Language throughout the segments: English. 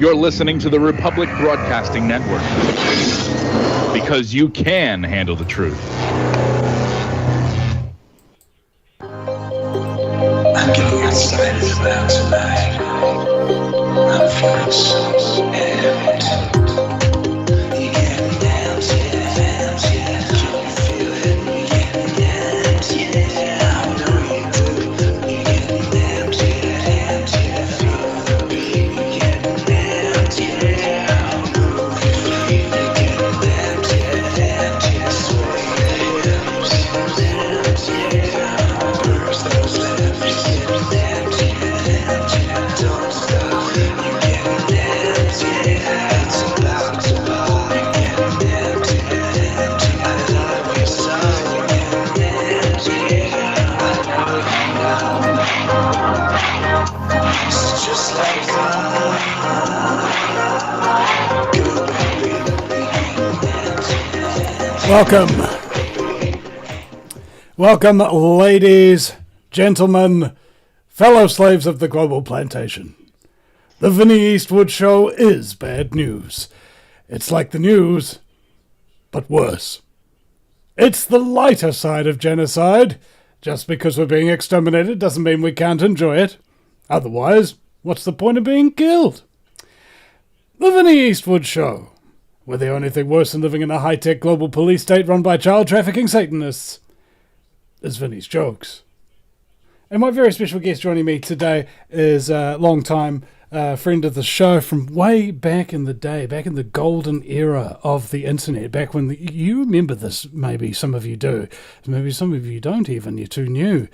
You're listening to the Republic Broadcasting Network. Because you can handle the truth. I'm getting excited about tonight. I'm feeling so amped. You get me down, yeah. Can you feel it? You get me down, yeah. I know you do. You get me down, yeah. Feel the beat. You get me down, yeah. I know you feel it. You get me down, yeah. Sway your hips, down, yeah. Burst those lips, get me down, yeah. Don't stop. You get me down, yeah. It's about to pop. You get me down, yeah. I love you so. You get me down, yeah. It's just like go, baby. Welcome, ladies, gentlemen, fellow slaves of the global plantation. The Vinny Eastwood Show is bad news. It's like the news, but worse. It's the lighter side of genocide. Just because we're being exterminated doesn't mean we can't enjoy it. Otherwise, what's the point of being killed? The Vinny Eastwood Show, where the only thing worse than living in a high-tech global police state run by child-trafficking Satanists is Vinny's jokes. And my very special guest joining me today is a long-time friend of the show from way back in the day, back in the golden era of the internet, back when you remember this, maybe some of you do, maybe some of you don't even, you're too new.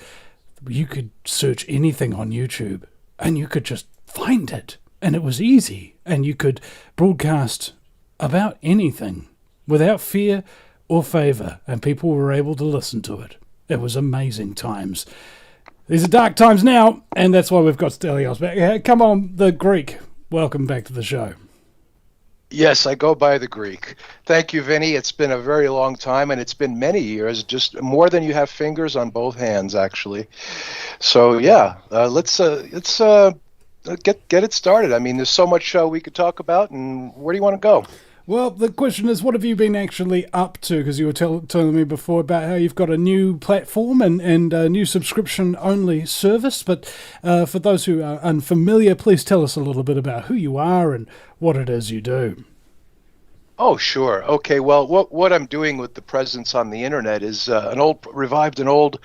You could search anything on YouTube and you could just find it, and it was easy, and you could broadcast about anything without fear or favor, and people were able to listen to it. It was amazing times. These are dark times now, and that's why we've got Stelios back. Come on, the Greek. Welcome back to the show. Yes, I go by the Greek. Thank you, Vinny. It's been a very long time, and it's been many years, just more than you have fingers on both hands, actually. So, yeah, let's get it started. I mean, there's so much we could talk about, and where do you want to go? Well, the question is, what have you been actually up to? Because you were telling me before about how you've got a new platform and a new subscription-only service. But for those who are unfamiliar, please tell us a little bit about who you are and what it is you do. Oh, sure. Okay, well, what I'm doing with the presence on the internet is revived an old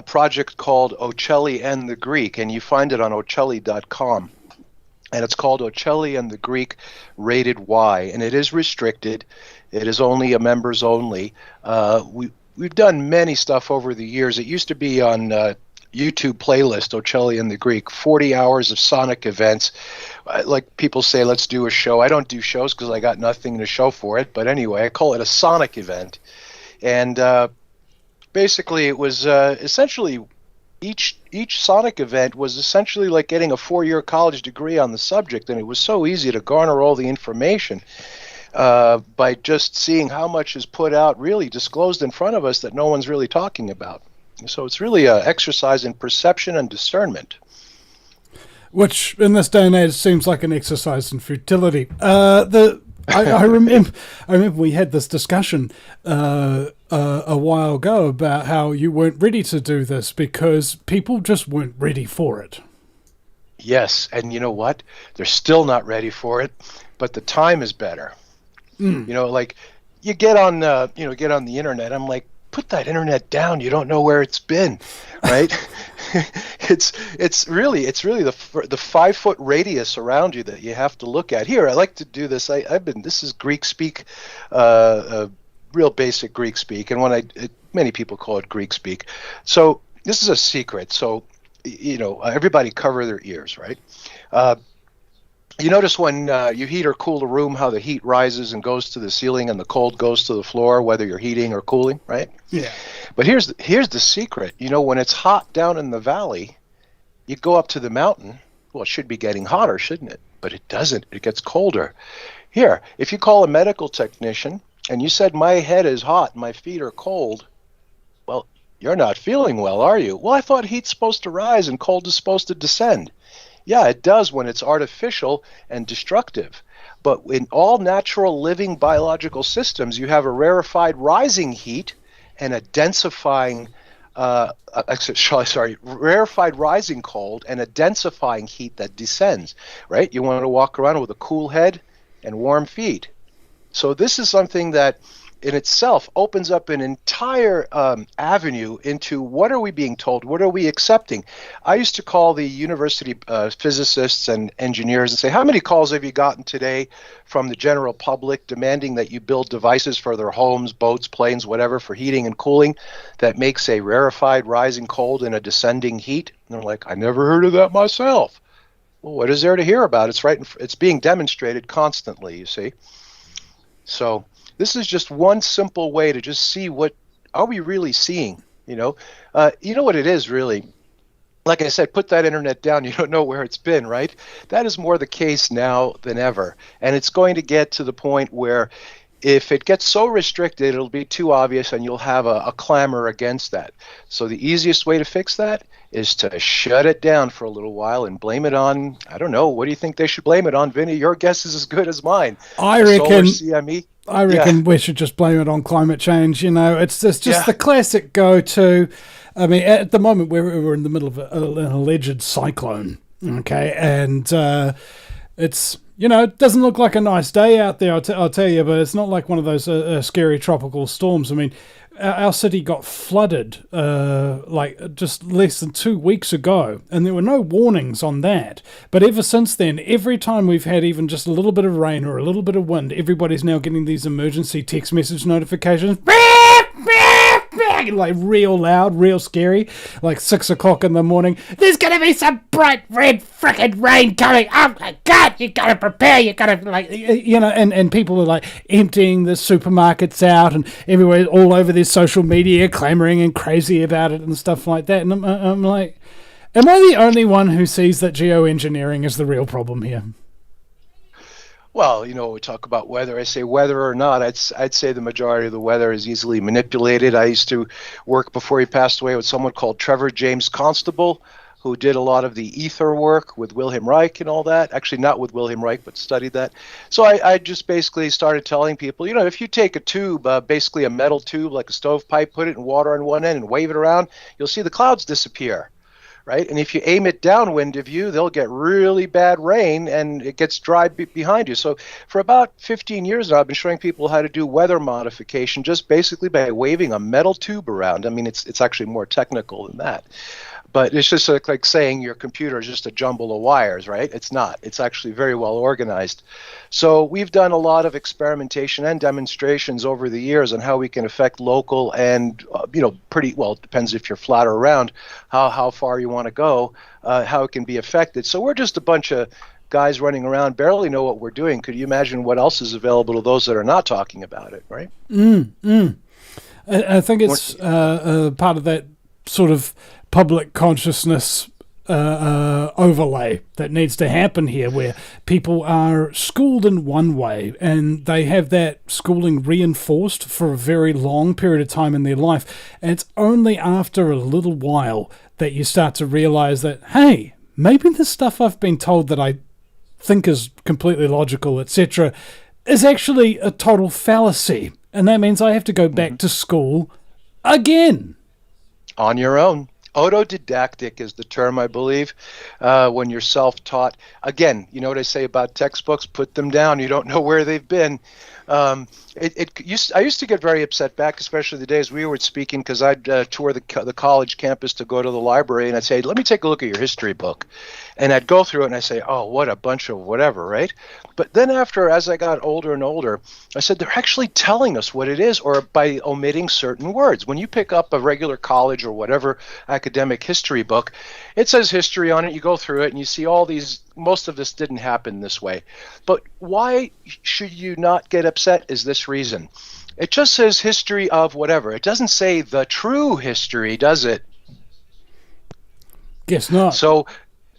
project called Ocelli and the Greek, and you find it on ocelli.com. And it's called Ocelli and the Greek Rated Y, and it is restricted. It is only a members only. We've done many stuff over the years. It used to be on YouTube playlist, Ocelli and the Greek, 40 hours of sonic events. Like people say, let's do a show. I don't do shows because I got nothing to show for it. But anyway, I call it a sonic event. And basically it was essentially each sonic event was essentially like getting a 4-year college degree on the subject, and it was so easy to garner all the information by just seeing how much is put out, really disclosed in front of us that no one's really talking about. So it's really an exercise in perception and discernment. Which, in this day and age, seems like an exercise in futility. I remember we had this discussion a while ago about how you weren't ready to do this because people just weren't ready for it. Yes, and you know what? They're still not ready for it, but the time is better. You know, like you get on the internet. I'm like, put that internet down. You don't know where it's been, right? It's really the 5-foot radius around you that you have to look at. Here, I like to do this. This is Greek speak, real basic Greek speak, and many people call it Greek speak. So this is a secret. So everybody cover their ears, right? You notice when you heat or cool a room, how the heat rises and goes to the ceiling and the cold goes to the floor, whether you're heating or cooling, right? Yeah. But here's the secret. When it's hot down in the valley, you go up to the mountain. Well, it should be getting hotter, shouldn't it? But it doesn't. It gets colder. Here, if you call a medical technician and you said, my head is hot, my feet are cold, well, you're not feeling well, are you? Well, I thought heat's supposed to rise and cold is supposed to descend. Yeah, it does when it's artificial and destructive. But in all natural living biological systems, you have a rarefied rising heat and a densifying, rarefied rising cold and a densifying heat that descends, right? You want to walk around with a cool head and warm feet. So this is something that in itself opens up an entire avenue into what are we being told, what are we accepting. I used to call the university physicists and engineers and say, how many calls have you gotten today from the general public demanding that you build devices for their homes, boats, planes, whatever, for heating and cooling that makes a rarefied rising cold and a descending heat? And they're like, I never heard of that myself. Well, what is there to hear about? It's being demonstrated constantly, you see. So this is just one simple way to just see what are we really seeing, you know what it is really. Like I said, put that internet down, you don't know where it's been, right? That is more the case now than ever. And it's going to get to the point where if it gets so restricted, it'll be too obvious and you'll have a clamor against that. So the easiest way to fix that is to shut it down for a little while and blame it on, I don't know, what do you think they should blame it on, Vinny? Your guess is as good as mine. I reckon CME? I reckon we should just blame it on climate change. It's just the classic go-to. I mean, at the moment, we're in the middle of an alleged cyclone, okay? And it's, it doesn't look like a nice day out there, I'll tell you, but it's not like one of those scary tropical storms. I mean, our city got flooded just less than 2 weeks ago, and there were no warnings on that. But ever since then, every time we've had even just a little bit of rain or a little bit of wind, everybody's now getting these emergency text message notifications. Like real loud, real scary, like 6 o'clock in the morning. There's gonna be some bright red frickin' rain coming. Oh my God, you gotta prepare. You gotta and people are like emptying the supermarkets out and everywhere, all over their social media, clamoring and crazy about it and stuff like that. And I'm like, am I the only one who sees that geoengineering is the real problem here? Well, we talk about weather. I say whether or not, I'd say the majority of the weather is easily manipulated. I used to work before he passed away with someone called Trevor James Constable, who did a lot of the ether work with Wilhelm Reich and all that. Actually, not with Wilhelm Reich, but studied that. So I just basically started telling people, if you take a tube, basically a metal tube like a stovepipe, put it in water on one end and wave it around, you'll see the clouds disappear. Right? And if you aim it downwind of you, they'll get really bad rain and it gets dry behind you. So for about 15 years now, I've been showing people how to do weather modification just basically by waving a metal tube around. I mean, it's actually more technical than that. But it's just like saying your computer is just a jumble of wires, right? It's not. It's actually very well organized. So we've done a lot of experimentation and demonstrations over the years on how we can affect local and, pretty well, it depends if you're flat or round, how far you want to go, how it can be affected. So we're just a bunch of guys running around, barely know what we're doing. Could you imagine what else is available to those that are not talking about it, right? I think it's part of that sort of public consciousness overlay that needs to happen here, where people are schooled in one way and they have that schooling reinforced for a very long period of time in their life, and it's only after a little while that you start to realize that, hey, maybe the stuff I've been told that I think is completely logical, etc., is actually a total fallacy, and that means I have to go back to school again. On your own. Autodidactic is the term, I believe, when you're self-taught. Again, you know what I say about textbooks? Put them down. You don't know where they've been. I used to get very upset back, especially the days we were speaking, because I'd tour the college campus to go to the library, and I'd say, let me take a look at your history book. And I'd go through it, and I'd say, oh, what a bunch of whatever, right? But then as I got older and older, I said, they're actually telling us what it is, or by omitting certain words. When you pick up a regular college or whatever academic history book, it says history on it. You go through it, and you see all these. Most of this didn't happen this way. But why should you not get upset is this reason. It just says history of whatever. It doesn't say the true history, does it? Guess not. So,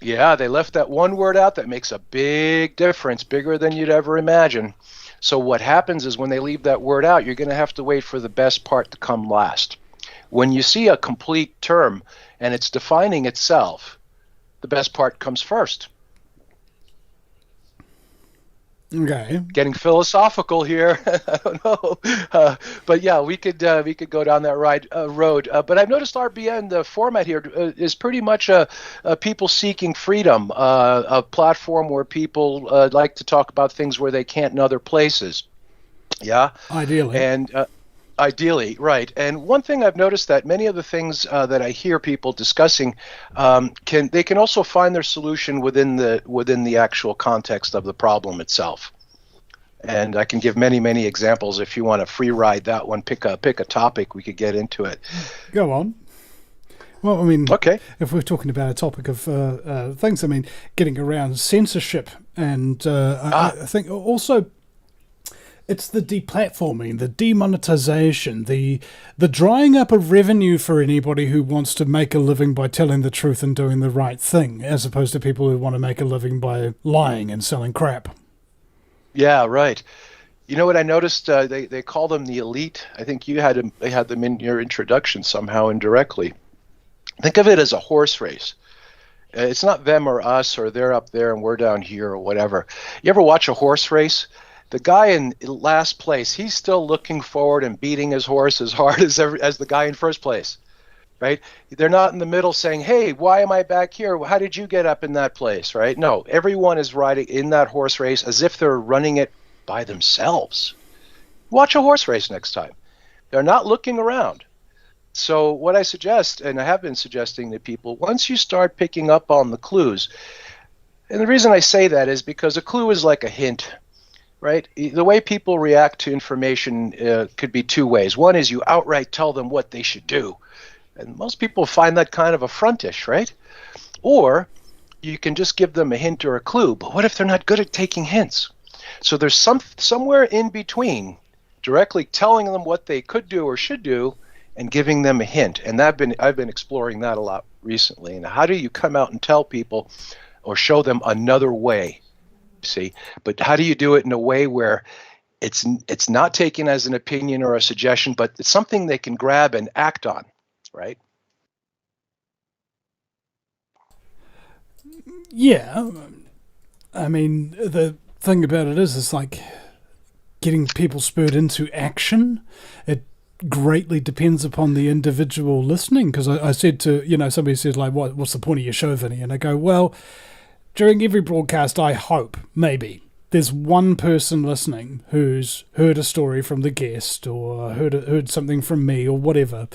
yeah, they left that one word out that makes a big difference, bigger than you'd ever imagine. So what happens is when they leave that word out, you're going to have to wait for the best part to come last. When you see a complete term and it's defining itself, the best part comes first. Okay. Getting philosophical here. I don't know, but yeah, we could go down that road. But I've noticed RBN, the format here, is pretty much a people seeking freedom, a platform where people like to talk about things where they can't in other places. Yeah, Ideally. and ideally, right. And one thing I've noticed that many of the things that I hear people discussing can also find their solution within the actual context of the problem itself. And I can give many examples if you want to free ride that one. Pick a topic, we could get into it. Go on. Well, I mean, Okay. if we're talking about a topic of things, I mean, getting around censorship, and I think also it's the deplatforming, the demonetization, the drying up of revenue for anybody who wants to make a living by telling the truth and doing the right thing, as opposed to people who want to make a living by lying and selling crap. Yeah, right. You know what I noticed? They call them the elite. I think they had them in your introduction somehow indirectly. Think of it as a horse race. It's not them or us, or they're up there and we're down here, or whatever. You ever watch a horse race? The guy in last place, he's still looking forward and beating his horse as hard as the guy in first place, right? They're not in the middle saying, hey, why am I back here? How did you get up in that place, right? No, everyone is riding in that horse race as if they're running it by themselves. Watch a horse race next time. They're not looking around. So what I suggest, and I have been suggesting to people, once you start picking up on the clues, and the reason I say that is because a clue is like a hint, right? The way people react to information could be two ways. One is you outright tell them what they should do. And most people find that kind of affrontish, right? Or you can just give them a hint or a clue. But what if they're not good at taking hints? So there's somewhere in between directly telling them what they could do or should do and giving them a hint. And I've been exploring that a lot recently. And how do you come out and tell people or show them another way? See, but how do you do it in a way where it's not taken as an opinion or a suggestion, but it's something they can grab and act on, right? Yeah. I mean, the thing about it is, it's like getting people spurred into action. It greatly depends upon the individual listening, because I said to, somebody said, like, what's the point of your show, Vinny? And I go, well, during every broadcast, I hope, maybe, there's one person listening who's heard a story from the guest or heard something from me or whatever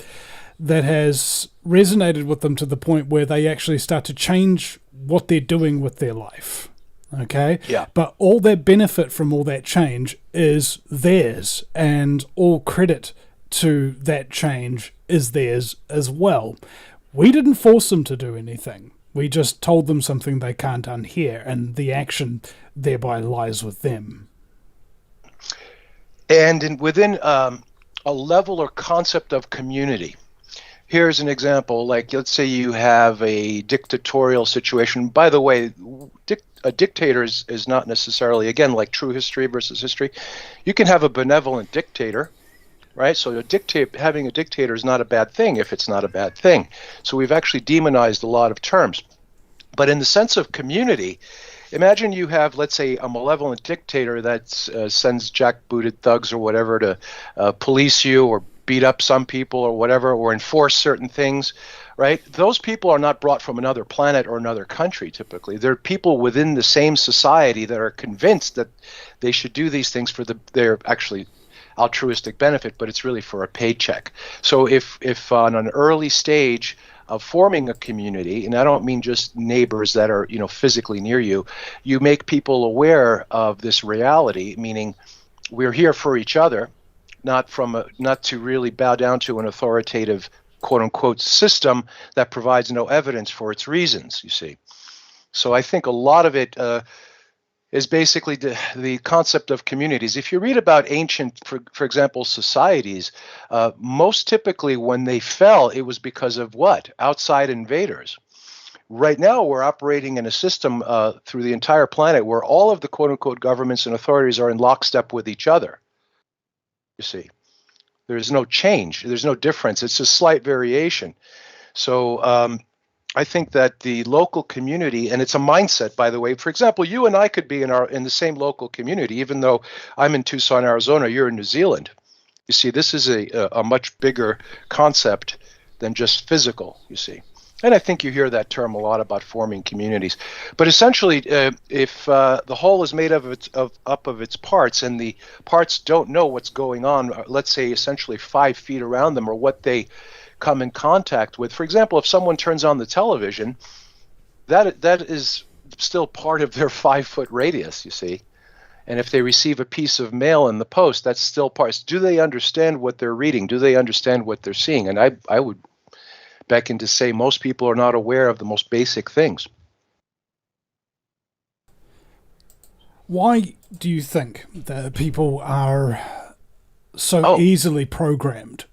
that has resonated with them to the point where they actually start to change what they're doing with their life. Okay? Yeah. But all that benefit from all that change is theirs, and all credit to that change is theirs as well. We didn't force them to do anything. We just told them something they can't unhear, and the action thereby lies with them. And within a level or concept of community, here's an example. Like, let's say you have a dictatorial situation. By the way, a dictator is not necessarily, again, like true history versus history. You can have a benevolent dictator, right? So having a dictator is not a bad thing if it's not a bad thing. So we've actually demonized a lot of terms. But in the sense of community, imagine you have, let's say, a malevolent dictator that sends jackbooted thugs or whatever to police you or beat up some people or whatever, or enforce certain things, right? Those people are not brought from another planet or another country, typically. They're people within the same society that are convinced that they should do these things for their actually altruistic benefit, but it's really for a paycheck. So if on an early stage of forming a community, and I don't mean just neighbors that are physically near you, you make people aware of this reality, meaning we're here for each other, not to really bow down to an authoritative quote unquote system that provides no evidence for its reasons, you see. So I think a lot of it is basically the concept of communities. If you read about ancient, for example, societies, most typically when they fell, it was because of what? Outside invaders. Right now, we're operating in a system through the entire planet where all of the quote-unquote governments and authorities are in lockstep with each other. You see, there's no change. There's no difference. It's a slight variation. So I think that the local community, and it's a mindset, by the way. For example, you and I could be in the same local community, even though I'm in Tucson, Arizona, you're in New Zealand. You see, this is a much bigger concept than just physical, you see. And I think you hear that term a lot about forming communities. But essentially, if the whole is made up of its parts, and the parts don't know what's going on, let's say essentially 5 feet around them, or what they come in contact with. For example, if someone turns on the television, that is still part of their 5-foot radius, you see. And if they receive a piece of mail in the post, that's still part. Do they understand what they're reading? Do they understand what they're seeing? And I would beckon to say most people are not aware of the most basic things. Why do you think that people are so easily programmed?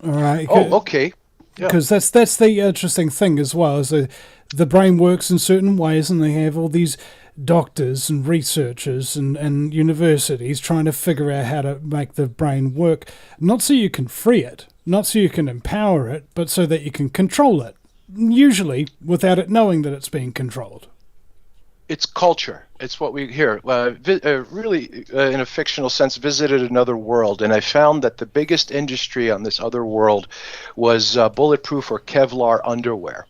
All right. Okay. Because that's the interesting thing as well, is the brain works in certain ways, and they have all these doctors and researchers and universities trying to figure out how to make the brain work, not so you can free it, not so you can empower it, but so that you can control it, usually without it knowing that it's being controlled. It's culture. It's what we hear. Really, in a fictional sense, visited another world, and I found that the biggest industry on this other world was bulletproof or Kevlar underwear.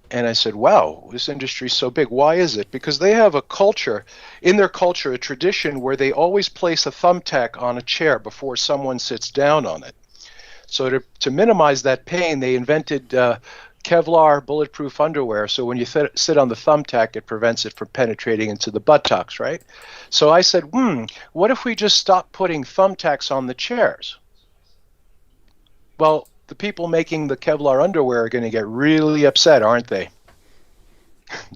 And I said, wow, this industry is so big. Why is it? Because they have a culture, in their culture, a tradition where they always place a thumbtack on a chair before someone sits down on it. So to minimize that pain, they invented Kevlar bulletproof underwear. So when you sit on the thumbtack, it prevents it from penetrating into the buttocks, right? So I said, what if we just stop putting thumbtacks on the chairs? Well, the people making the Kevlar underwear are going to get really upset, aren't they?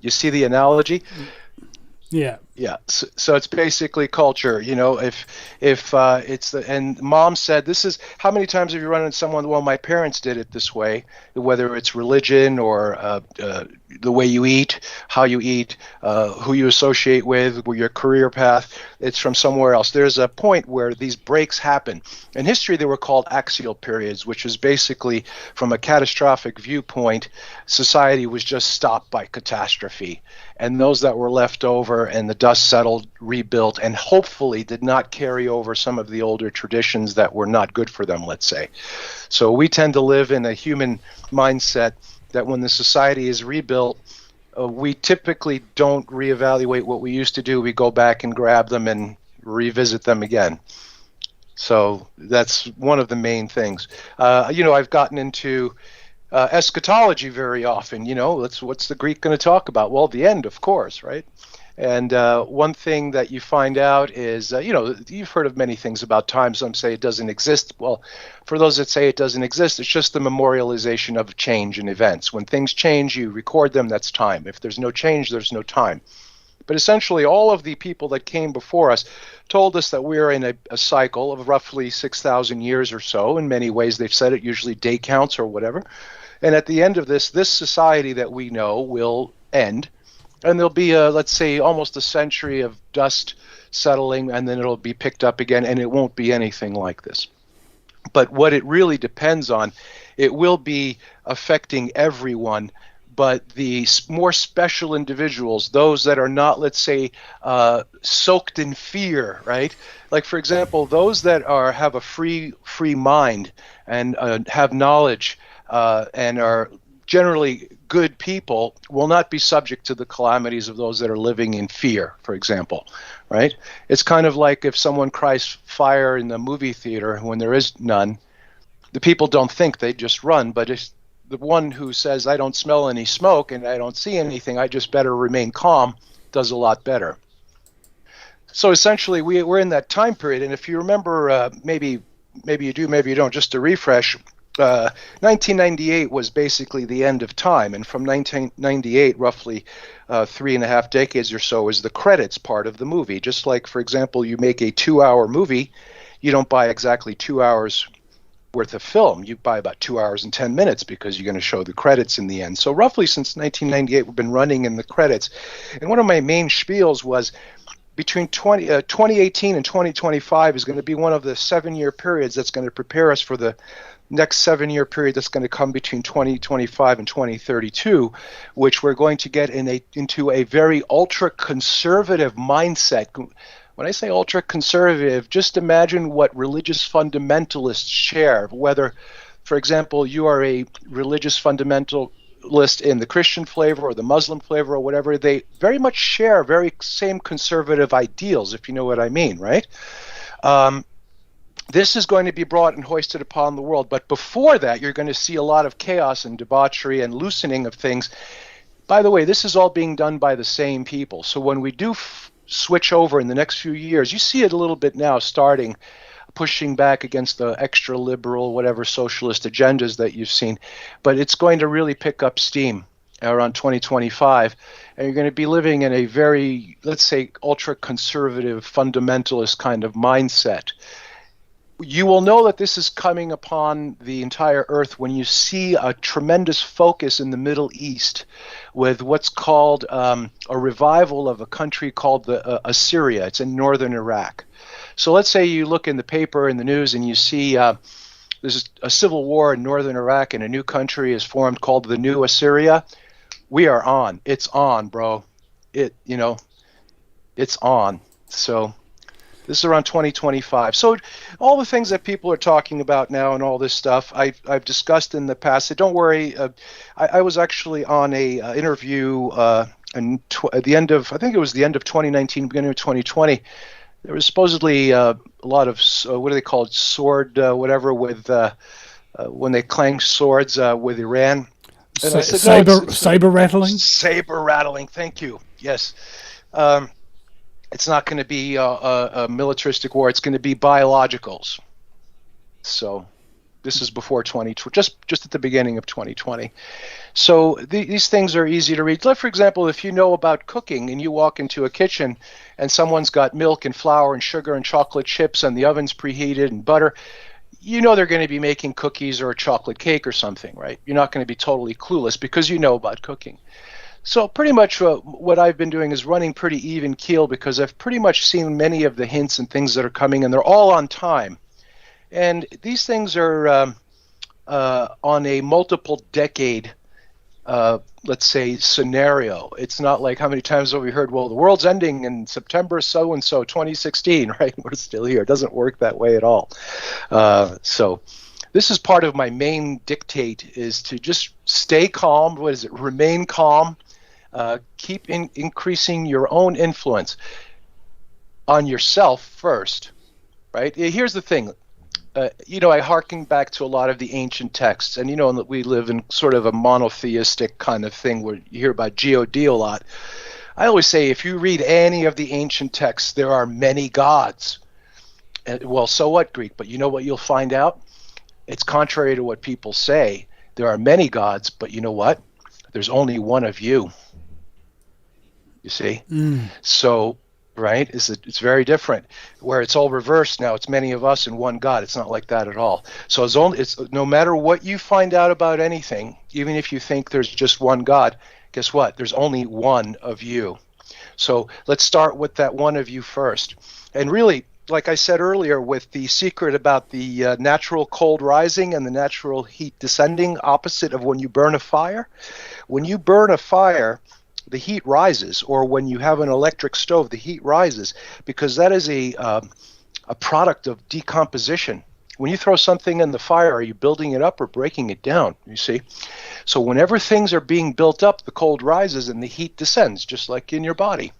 You see the analogy? Yeah. Yeah. So it's basically culture. You know, if it's and mom said, this is, how many times have you run into someone, well, my parents did it this way, whether it's religion or the way you eat, how you eat, who you associate with your career path, it's from somewhere else. There's a point where these breaks happen. In history, they were called axial periods, which is basically, from a catastrophic viewpoint, society was just stopped by catastrophe. And those that were left over and the dust settled, rebuilt, and hopefully did not carry over some of the older traditions that were not good for them, let's say. So we tend to live in a human mindset that when the society is rebuilt, we typically don't reevaluate what we used to do. We go back and grab them and revisit them again. So that's one of the main things. I've gotten into eschatology very often. What's the Greek going to talk about? Well, the end, of course, right? And one thing that you find out is, you've heard of many things about time. Some say it doesn't exist. Well, for those that say it doesn't exist, it's just the memorialization of change in events. When things change, you record them, that's time. If there's no change, there's no time. But essentially, all of the people that came before us told us that we're in a cycle of roughly 6,000 years or so. In many ways, they've said it, usually day counts or whatever. And at the end of this society that we know will end. And there'll be, let's say, almost a century of dust settling, and then it'll be picked up again, and it won't be anything like this. But what it really depends on, it will be affecting everyone, but the more special individuals, those that are not, let's say, soaked in fear, right? Like, for example, those that have a free mind and have knowledge and are generally good people will not be subject to the calamities of those that are living in fear, for example, right? It's kind of like if someone cries fire in the movie theater when there is none, the people don't think, they just run. But if the one who says, I don't smell any smoke and I don't see anything, I just better remain calm, does a lot better. So essentially, we're in that time period. And if you remember, maybe you do, maybe you don't, just to refresh, 1998 was basically the end of time, and from 1998, roughly 3.5 decades or so, is the credits part of the movie. Just like, for example, you make a 2-hour movie, you don't buy exactly 2 hours worth of film. You buy about 2 hours and 10 minutes because you're going to show the credits in the end. So roughly since 1998, we've been running in the credits. And one of my main spiels was between 2018 and 2025 is going to be one of the 7-year periods that's going to prepare us for the next 7-year period that's going to come between 2025 and 2032, which we're going to get into a very ultra-conservative mindset. When I say ultra-conservative, just imagine what religious fundamentalists share, whether, for example, you are a religious fundamentalist in the Christian flavor or the Muslim flavor or whatever. They very much share very same conservative ideals, if you know what I mean, right? This is going to be brought and hoisted upon the world. But before that, you're going to see a lot of chaos and debauchery and loosening of things. By the way, this is all being done by the same people. So when we do switch over in the next few years, you see it a little bit now starting, pushing back against the extra liberal, whatever socialist agendas that you've seen. But it's going to really pick up steam around 2025. And you're going to be living in a very, let's say, ultra-conservative, fundamentalist kind of mindset. You will know that this is coming upon the entire earth when you see a tremendous focus in the Middle East with what's called a revival of a country called Assyria. It's in northern Iraq. So let's say you look in the paper, in the news, and you see there's a civil war in northern Iraq and a new country is formed called the New Assyria. We are on. It's on, bro. It's on. So this is around 2025. So all the things that people are talking about now and all this stuff, I've discussed in the past. So don't worry. I was actually on a interview at the end of, I think it was the end of 2019, beginning of 2020. There was supposedly a lot of, what do they call it, sword, whatever, with when they clang swords with Iran. And I said, saber rattling? Saber rattling, thank you. Yes. It's not going to be a militaristic war. It's going to be biologicals. So this is before 2020, just at the beginning of 2020. So these things are easy to read. Like, for example, if you know about cooking and you walk into a kitchen and someone's got milk and flour and sugar and chocolate chips and the oven's preheated and butter, you know they're going to be making cookies or a chocolate cake or something, right? You're not going to be totally clueless because you know about cooking. So pretty much what I've been doing is running pretty even keel because I've pretty much seen many of the hints and things that are coming, and they're all on time. And these things are on a multiple decade, let's say, scenario. It's not like how many times have we heard, well, the world's ending in September so-and-so 2016, right? We're still here. It doesn't work that way at all. So this is part of my main dictate, is to just stay calm. Remain calm. Keep increasing your own influence on yourself first, right? Here's the thing. I hearken back to a lot of the ancient texts, and we live in sort of a monotheistic kind of thing where you hear about God a lot. I always say if you read any of the ancient texts, there are many gods. Well, so what, Greek? But you know what you'll find out? It's contrary to what people say. There are many gods, but you know what? There's only one of you. You see? So, right? It's very different. Where it's all reversed now. It's many of us and one God. It's not like that at all. So it's no matter what you find out about anything, even if you think there's just one God, guess what? There's only one of you. So let's start with that one of you first. And really, like I said earlier, with the secret about the natural cold rising and the natural heat descending, opposite of when you burn a fire. When you burn a fire, the heat rises, or when you have an electric stove, the heat rises, because that is a product of decomposition. When you throw something in the fire, are you building it up or breaking it down? You see? So whenever things are being built up, the cold rises and the heat descends, just like in your body.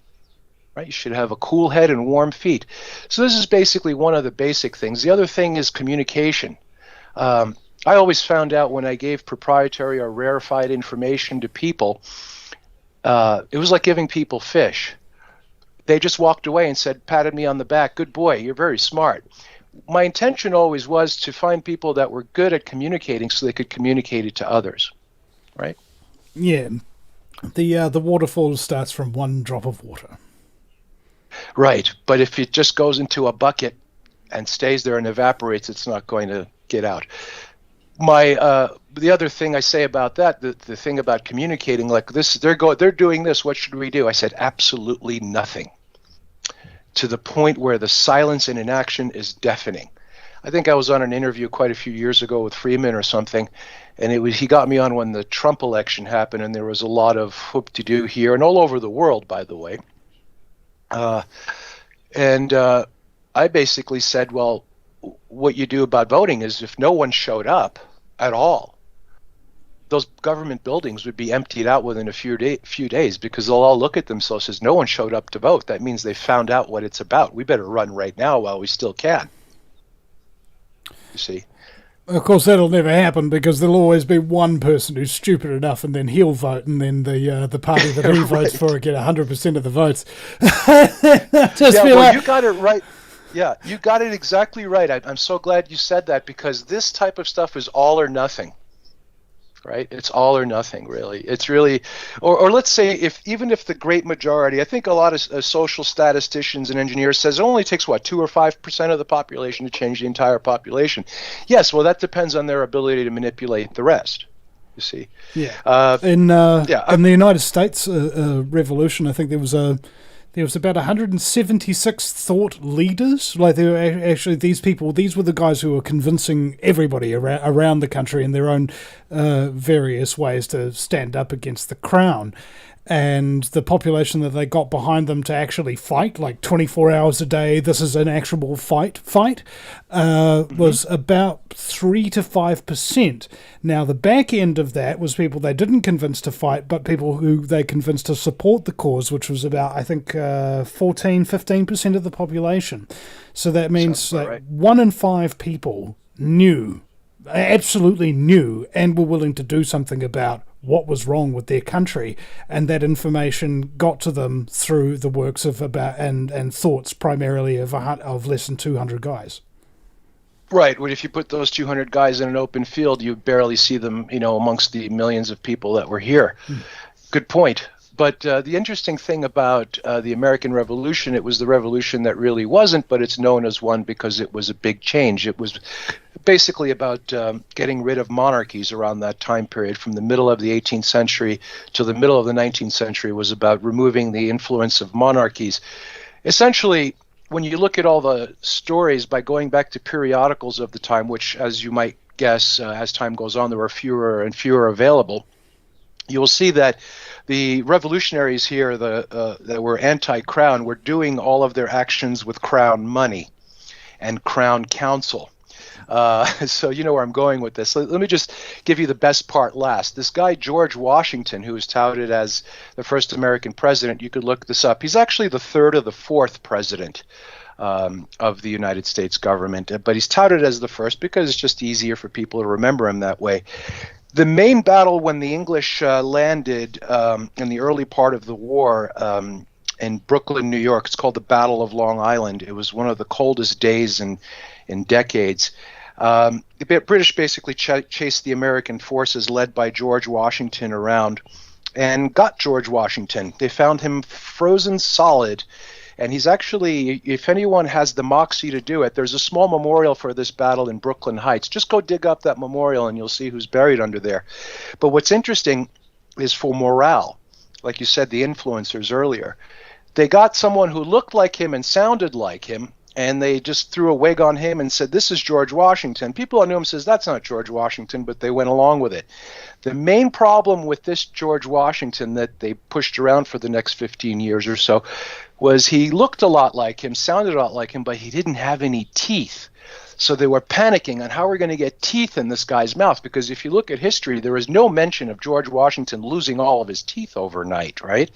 Right? You should have a cool head and warm feet. So this is basically one of the basic things. The other thing is communication. I always found out when I gave proprietary or rarefied information to people, it was like giving people fish. They just walked away and said, patted me on the back, good boy, you're very smart. My intention always was to find people that were good at communicating so they could communicate it to others, right? Yeah. The waterfall starts from one drop of water. Right, but if it just goes into a bucket and stays there and evaporates, it's not going to get out. The other thing I say about that, the thing about communicating like this, they're doing this, what should we do? I said absolutely nothing. To the point where the silence in inaction is deafening. I think I was on an interview quite a few years ago with Freeman or something, and he got me on when the Trump election happened, and there was a lot of whoop-de-doo here and all over the world, by the way. And I basically said, well, what you do about voting is if no one showed up at all, those government buildings would be emptied out within a few days, because they'll all look at themselves as no one showed up to vote. That means they found out what it's about. We better run right now while we still can. You see? Of course, that'll never happen, because there'll always be one person who's stupid enough, and then he'll vote, and then the party that he votes for will get 100% of the votes. You got it right. Yeah, you got it exactly right. I'm so glad you said that, because this type of stuff is all or nothing. Right? It's all or nothing, really. It's really, or let's say, even if the great majority, I think a lot of social statisticians and engineers says it only takes 2 or 5% of the population to change the entire population. Yes, well, that depends on their ability to manipulate the rest. You see? Yeah. In the United States Revolution, I think there was about 176 thought leaders. Like, they were actually these were the guys who were convincing everybody around the country in their own various ways to stand up against the crown. And the population that they got behind them to actually fight, like 24 hours a day, this is an actual fight, was about 3 to 5%. Now, the back end of that was people they didn't convince to fight, but people who they convinced to support the cause, which was about, I think, 15% of the population. So that means that 1 in 5 people absolutely knew, and were willing to do something about what was wrong with their country, and that information got to them through the works of and thoughts primarily of less than 200 guys. Right. Well, if you put those 200 guys in an open field, you barely see them, amongst the millions of people that were here. Good point. But the interesting thing about the American Revolution, it was the revolution that really wasn't, but it's known as one because it was a big change. It was basically about getting rid of monarchies around that time period. From the middle of the 18th century to the middle of the 19th century was about removing the influence of monarchies. Essentially, when you look at all the stories by going back to periodicals of the time, which, as you might guess, as time goes on, there were fewer and fewer available, you will see that the revolutionaries here that were anti-crown were doing all of their actions with crown money and crown council. So you know where I'm going with this. Let me just give you the best part last. This guy, George Washington, who is touted as the first American president, you could look this up. He's actually the third or the fourth president of the United States government, but he's touted as the first because it's just easier for people to remember him that way. The main battle when the English landed in the early part of the war in Brooklyn, New York, it's called the Battle of Long Island. It was one of the coldest days in decades. The British basically chased the American forces led by George Washington around and got George Washington. They found him frozen solid. And he's actually, if anyone has the moxie to do it, there's a small memorial for this battle in Brooklyn Heights. Just go dig up that memorial and you'll see who's buried under there. But what's interesting is for morale, like you said, the influencers earlier, they got someone who looked like him and sounded like him, and they just threw a wig on him and said, this is George Washington. People who knew him says, that's not George Washington, but they went along with it. The main problem with this George Washington that they pushed around for the next 15 years or so was he looked a lot like him, sounded a lot like him, but he didn't have any teeth. So they were panicking on how we're going to get teeth in this guy's mouth, because if you look at history, there is no mention of George Washington losing all of his teeth overnight, right?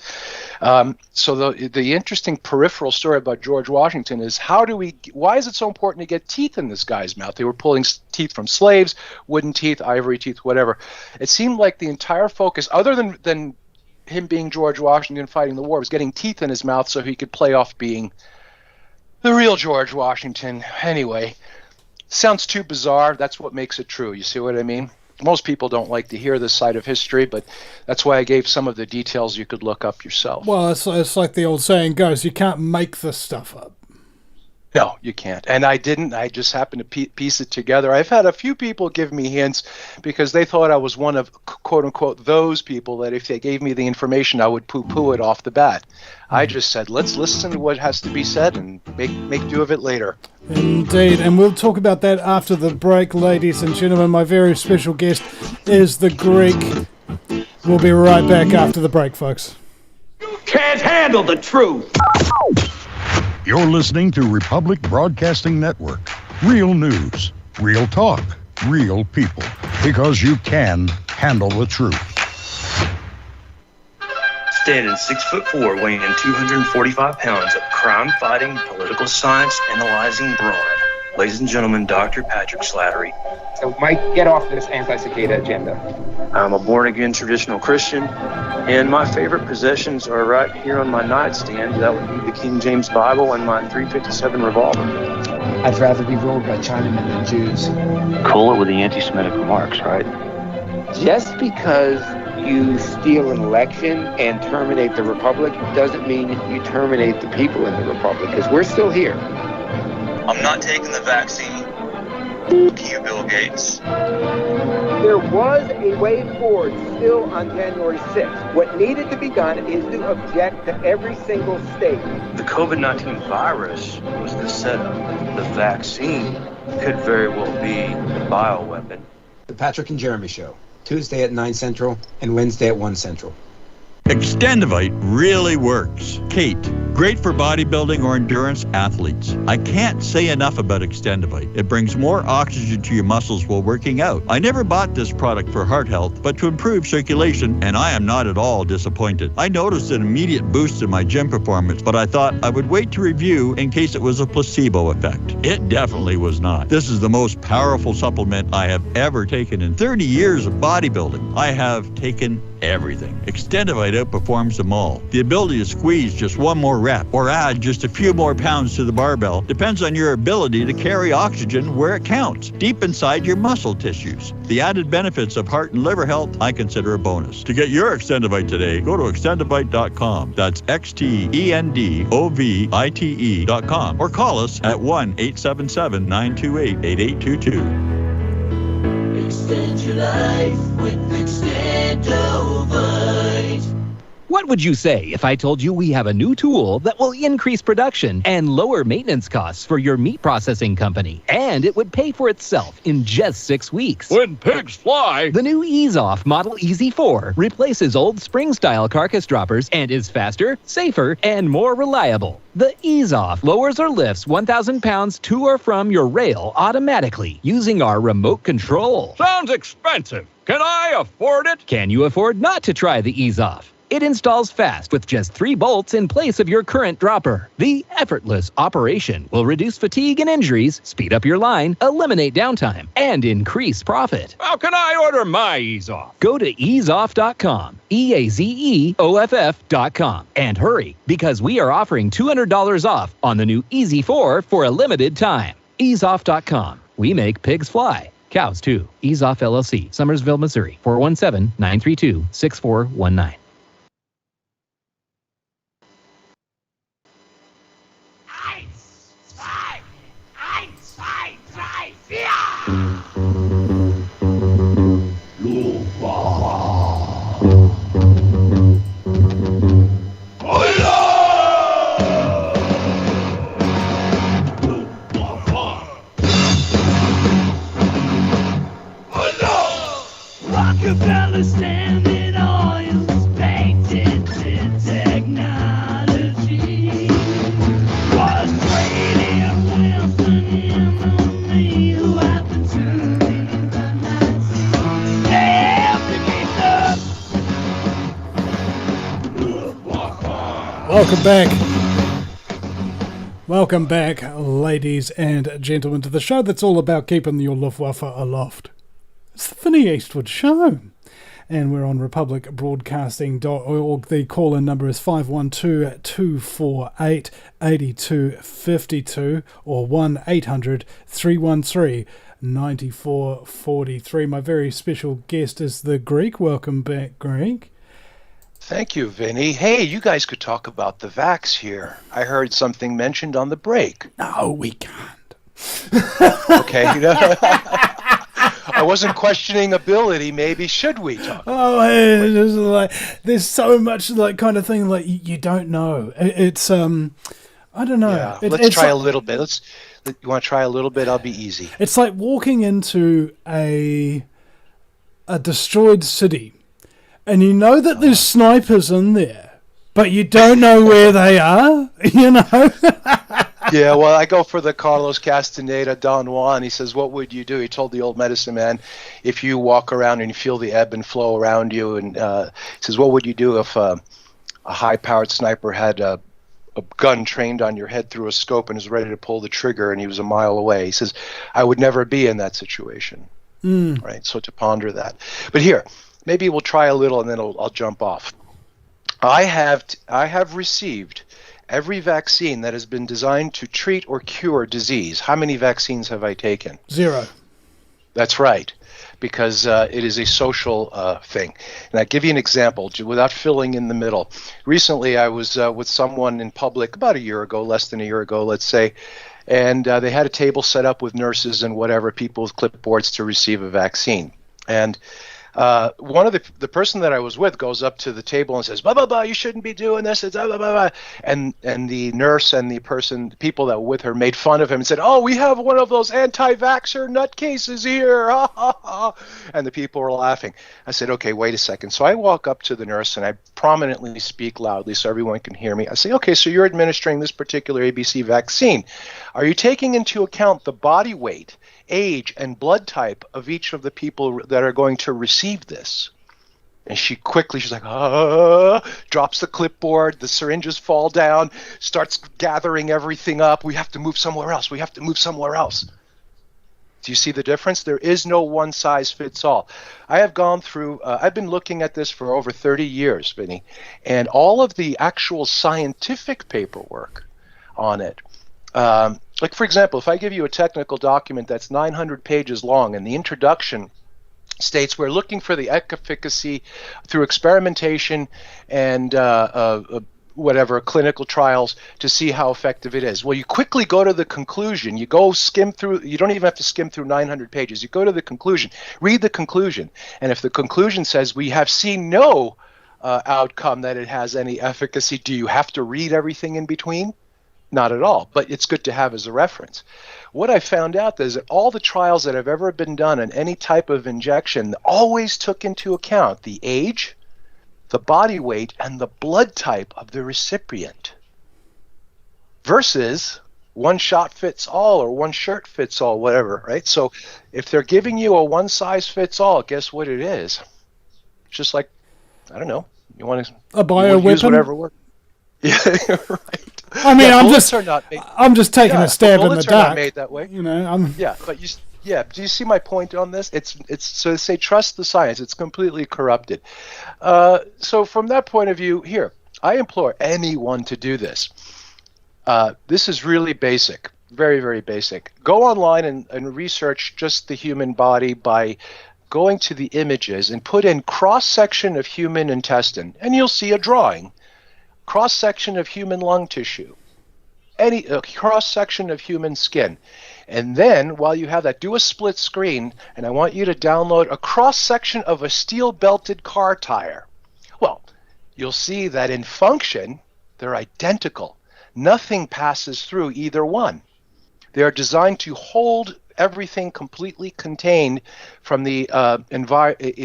So the interesting peripheral story about George Washington is why is it so important to get teeth in this guy's mouth? They were pulling teeth from slaves, wooden teeth, ivory teeth, whatever. It seemed like the entire focus, other than him being George Washington fighting the war, was getting teeth in his mouth so he could play off being the real George Washington. Anyway, sounds too bizarre. That's what makes it true. You see what I mean? Most people don't like to hear this side of history, but that's why I gave some of the details you could look up yourself. Well, it's like the old saying goes, you can't make this stuff up. No, you can't. And I didn't. I just happened to piece it together. I've had a few people give me hints because they thought I was one of, quote unquote, those people that if they gave me the information, I would poo-poo it off the bat. I just said, let's listen to what has to be said and make do of it later. Indeed, and we'll talk about that after the break, ladies and gentlemen. My very special guest is the Greek. We'll be right back after the break, folks. Can't handle the truth. You're listening to Republic Broadcasting Network. Real news, real talk, real people. Because you can handle the truth. Standing 6'4", weighing in 245 pounds of crime-fighting, political science analyzing brawn. Ladies and gentlemen, Dr. Patrick Slattery. So, Mike, get off this anti-cicada agenda. I'm a born-again traditional Christian, and my favorite possessions are right here on my nightstand. That would be the King James Bible and my .357 revolver. I'd rather be ruled by Chinamen than Jews. Cool it with the anti-Semitic remarks, right? Just because you steal an election and terminate the republic doesn't mean you terminate the people in the republic, because we're still here. I'm not taking the vaccine. Fuck you, Bill Gates. There was a way forward still on January 6th. What needed to be done is to object to every single state. The COVID-19 virus was the setup. The vaccine could very well be the bioweapon. The Patrick and Jeremy Show, Tuesday at 9 Central and Wednesday at 1 Central. Extendivite really works. Kate, great for bodybuilding or endurance athletes. I can't say enough about Extendivite. It brings more oxygen to your muscles while working out. I never bought this product for heart health, but to improve circulation, and I am not at all disappointed. I noticed an immediate boost in my gym performance, but I thought I would wait to review in case it was a placebo effect. It definitely was not. This is the most powerful supplement I have ever taken in 30 years of bodybuilding. I have taken everything. Extendivite outperforms them all. The ability to squeeze just one more rep or add just a few more pounds to the barbell depends on your ability to carry oxygen where it counts, deep inside your muscle tissues. The added benefits of heart and liver health I consider a bonus. To get your Extendivite today, go to extendivite.com. That's XTENDOVITE.com or call us at 1-877-928-8822. Extend your life with Extendovite. What would you say if I told you we have a new tool that will increase production and lower maintenance costs for your meat processing company? And it would pay for itself in just 6 weeks. When pigs fly! The new Ease Off Model EZ4 replaces old spring-style carcass droppers and is faster, safer, and more reliable. The Ease Off lowers or lifts 1,000 pounds to or from your rail automatically using our remote control. Sounds expensive. Can I afford it? Can you afford not to try the Ease Off? It installs fast with just 3 bolts in place of your current dropper. The effortless operation will reduce fatigue and injuries, speed up your line, eliminate downtime, and increase profit. How can I order my Ease Off? Go to easeoff.com, EAZEOFF.com, and hurry, because we are offering $200 off on the new EZ4 for a limited time. Easeoff.com. We make pigs fly. Cows, too. Ease Off LLC, Summersville, Missouri, 417-932-6419. Rockefeller Standard Oil's patented technology was traded Wilson him on me, who happened to be the Nazi. They helped to keep the Welcome back. Welcome back, ladies and gentlemen, to the show that's all about keeping your Luftwaffe aloft. It's the Vinny Eastwood Show. And we're on republicbroadcasting.org. The call-in number is 512-248-8252 or 1-800-313-9443. My very special guest is the Greek. Welcome back, Greek. Thank you, Vinny. Hey, you guys could talk about the vax here. I heard something mentioned on the break. No, we can't. Okay, I wasn't questioning ability. Maybe should we talk? Oh, there's so much kind of thing you don't know. It's I don't know. Yeah. Let's try a little bit. You want to try a little bit? I'll be easy. It's like walking into a destroyed city, and you know that there's snipers in there, but you don't know where they are, you know? Yeah, well, I go for the Carlos Castaneda Don Juan. He says, what would you do? He told the old medicine man, if you walk around and you feel the ebb and flow around you, and he says, what would you do if a high-powered sniper had a gun trained on your head through a scope and is ready to pull the trigger and he was a mile away? He says, I would never be in that situation. Right, so to ponder that. But here, maybe we'll try a little and then I'll jump off. I have received every vaccine that has been designed to treat or cure disease. How many vaccines have I taken? 0. That's right, because it is a social thing. And I'll give you an example without filling in the middle. Recently, I was with someone in public about a year ago, less than a year ago, let's say, and they had a table set up with nurses and whatever, people with clipboards to receive a vaccine. And one of the person that I was with goes up to the table and says, blah, blah, blah, you shouldn't be doing this. It's blah, blah, blah. And the nurse and the people that were with her made fun of him and said, oh, we have one of those anti-vaxxer nutcases here. And the people were laughing. I said, okay, wait a second. So I walk up to the nurse and I prominently speak loudly so everyone can hear me. I say, okay, so you're administering this particular ABC vaccine. Are you taking into account the body weight, age, and blood type of each of the people that are going to receive this? And she's like, drops the clipboard, the syringes fall down, starts gathering everything up. We have to move somewhere else. Do you see the difference? There is no one size fits all. I have gone through, I've been looking at this for over 30 years, Vinny, and all of the actual scientific paperwork on it. Like, for example, if I give you a technical document that's 900 pages long and the introduction states we're looking for the efficacy through experimentation and clinical trials to see how effective it is. Well, you quickly go to the conclusion. You go skim through. You don't even have to skim through 900 pages. You go to the conclusion. Read the conclusion. And if the conclusion says we have seen no outcome that it has any efficacy, do you have to read everything in between? Not at all, but it's good to have as a reference. What I found out is that all the trials that have ever been done on any type of injection always took into account the age, the body weight, and the blood type of the recipient versus one shot fits all or one shirt fits all, whatever, right? So if they're giving you a one size fits all, guess what it is? It's just like, I don't know, you want to use whatever word. Yeah, right. I mean, I'm just taking a stab in the dark. Bullets are not made that way. You know, do you see my point on this? It's so they say trust the science. It's completely corrupted. So from that point of view, here I implore anyone to do this. This is really basic, very, very basic. Go online and research just the human body by going to the images and put in cross-section of human intestine, and you'll see a drawing. Cross-section of human lung tissue, any cross-section of human skin. And then, while you have that, do a split screen, and I want you to download a cross-section of a steel-belted car tire. Well, you'll see that in function, they're identical. Nothing passes through either one. They are designed to hold everything completely contained from the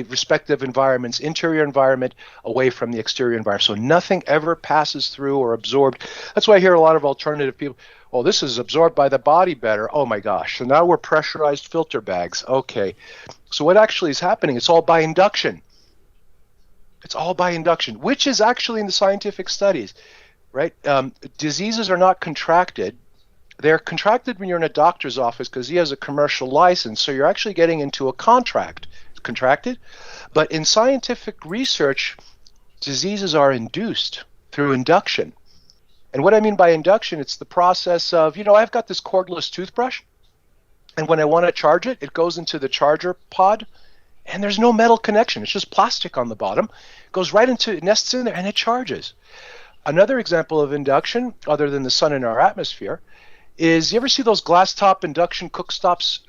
respective environments, interior environment away from the exterior environment. So nothing ever passes through or absorbed. That's why I hear a lot of alternative people, oh, this is absorbed by the body better. Oh my gosh. So now we're pressurized filter bags. Okay. So what actually is happening, it's all by induction. It's all by induction, which is actually in the scientific studies, right? Diseases are not contracted. They're contracted when you're in a doctor's office because he has a commercial license, so you're actually getting into a contracted. But in scientific research, diseases are induced through induction. And what I mean by induction, it's the process of, I've got this cordless toothbrush, and when I want to charge it, it goes into the charger pod, and there's no metal connection. It's just plastic on the bottom. It goes right into, it nests in there, and it charges. Another example of induction, other than the sun in our atmosphere, is you ever see those glass top induction stovetop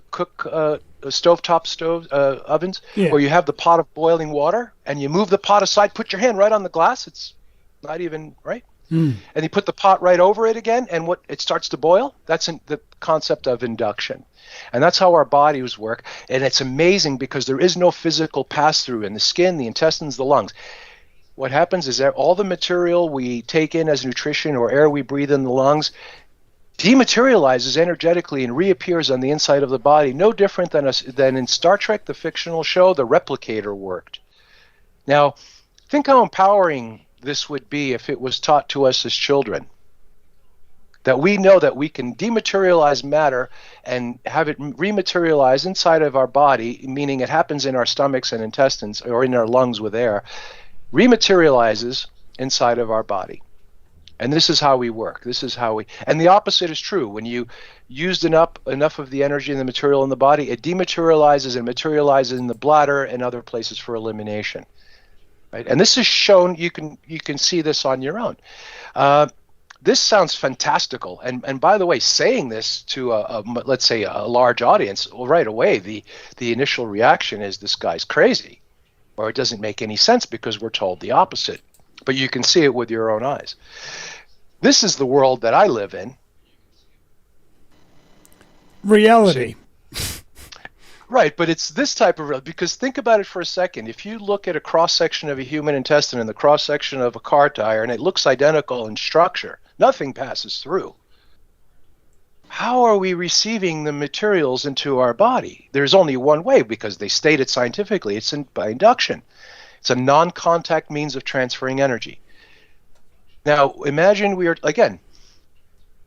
ovens where you have the pot of boiling water and you move the pot aside, put your hand right on the glass? It's not even right. and you put the pot right over it again, and it starts to boil. That's the concept of induction. And that's how our bodies work. And it's amazing because there is no physical pass-through in the skin, the intestines, the lungs. What happens is that all the material we take in as nutrition or air we breathe in the lungs dematerializes energetically and reappears on the inside of the body, no different than in Star Trek, the fictional show, the replicator worked. Now, think how empowering this would be if it was taught to us as children. That we know that we can dematerialize matter and have it rematerialize inside of our body, meaning it happens in our stomachs and intestines or in our lungs with air, rematerializes inside of our body. And this is how we work. And the opposite is true. When you used enough of the energy and the material in the body, it dematerializes and materializes in the bladder and other places for elimination. Right? And this is shown. You can see this on your own. This sounds fantastical. And by the way, saying this to let's say a large audience, well, right away the initial reaction is this guy's crazy, or it doesn't make any sense because we're told the opposite. But you can see it with your own eyes. This is the world that I live in. Reality. Right, but it's this type of, because think about it for a second. If you look at a cross-section of a human intestine and the cross-section of a car tire, and it looks identical in structure, nothing passes through. How are we receiving the materials into our body? There's only one way, because they state it scientifically. It's by induction. It's a non-contact means of transferring energy. Now, imagine we are, again,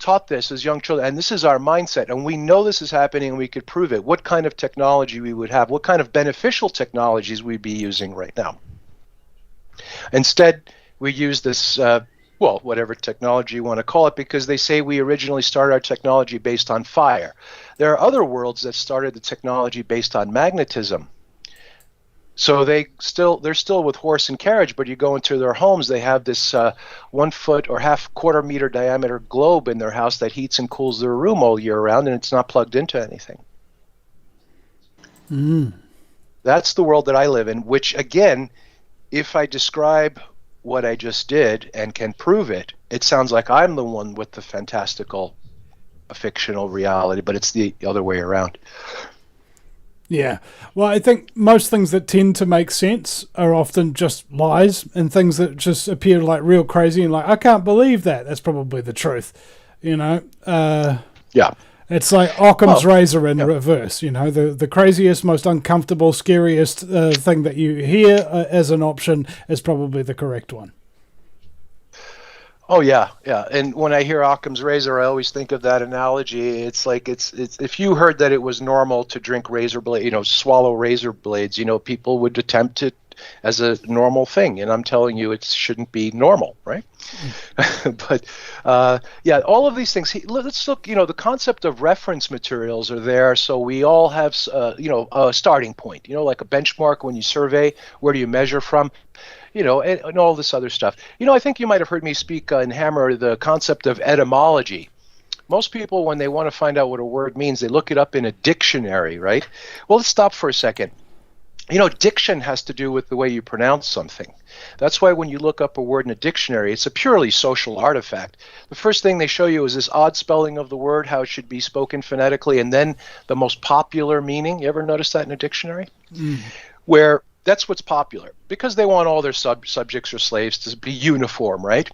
taught this as young children, and this is our mindset, and we know this is happening and we could prove it. What kind of technology we would have, what kind of beneficial technologies we'd be using right now. Instead, we use this, whatever technology you want to call it, because they say we originally started our technology based on fire. There are other worlds that started the technology based on magnetism. So they're still with horse and carriage, but you go into their homes, they have this 1 foot or quarter meter diameter globe in their house that heats and cools their room all year round, and it's not plugged into anything. That's the world that I live in, which, again, if I describe what I just did and can prove it, it sounds like I'm the one with the fantastical, fictional reality, but it's the other way around. Yeah. Well, I think most things that tend to make sense are often just lies, and things that just appear like real crazy and like, I can't believe that. That's probably the truth, you know? Yeah. It's like Occam's razor in reverse, you know, the craziest, most uncomfortable, scariest thing that you hear as an option is probably the correct one. Oh yeah. And when I hear Occam's razor, I always think of that analogy. It's like it's if you heard that it was normal to drink razor blade, swallow razor blades, people would attempt it as a normal thing, and I'm telling you, it shouldn't be normal, right? But all of these things. Let's look. The concept of reference materials are there, so we all have a starting point. Like a benchmark when you survey. Where do you measure from? And all this other stuff. I think you might have heard me speak and hammer the concept of etymology. Most people, when they want to find out what a word means, they look it up in a dictionary, right? Well, let's stop for a second. Diction has to do with the way you pronounce something. That's why when you look up a word in a dictionary, it's a purely social artifact. The first thing they show you is this odd spelling of the word, how it should be spoken phonetically, and then the most popular meaning. You ever notice that in a dictionary? Where that's what's popular, because they want all their subjects or slaves to be uniform, right?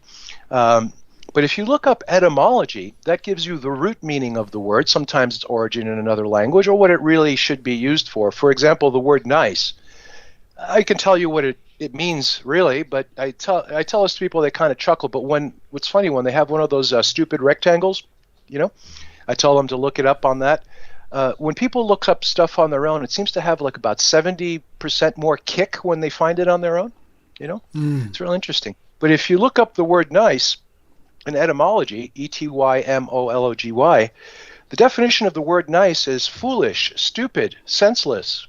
But if you look up etymology, that gives you the root meaning of the word, sometimes its origin in another language, or what it really should be used for. For example, the word nice. I can tell you what it means, really, but I tell this to people, they kind of chuckle. But what's funny, when they have one of those stupid rectangles, I tell them to look it up on that. When people look up stuff on their own, it seems to have like about 70% more kick when they find it on their own. It's real interesting. But if you look up the word nice in etymology, etymology, the definition of the word nice is foolish, stupid, senseless.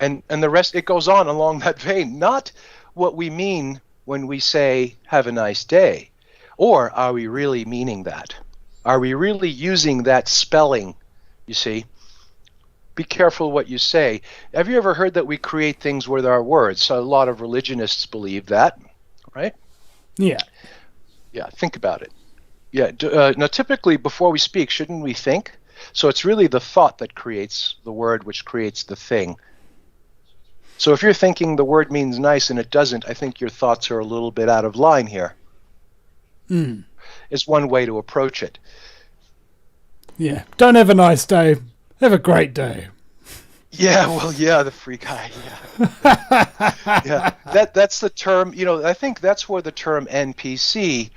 And the rest, it goes on along that vein. Not what we mean when we say have a nice day. Or are we really meaning that? Are we really using that spelling? You see, be careful what you say. Have you ever heard that we create things with our words? So a lot of religionists believe that, right? Yeah. Yeah, think about it. Yeah. Now, typically, before we speak, shouldn't we think? So it's really the thought that creates the word, which creates the thing. So if you're thinking the word means nice and it doesn't, I think your thoughts are a little bit out of line here. Is one way to approach it. Yeah. Don't have a nice day. Have a great day. Yeah, well, yeah, the free guy. Yeah, yeah. That's the term. I think that's where the term NPC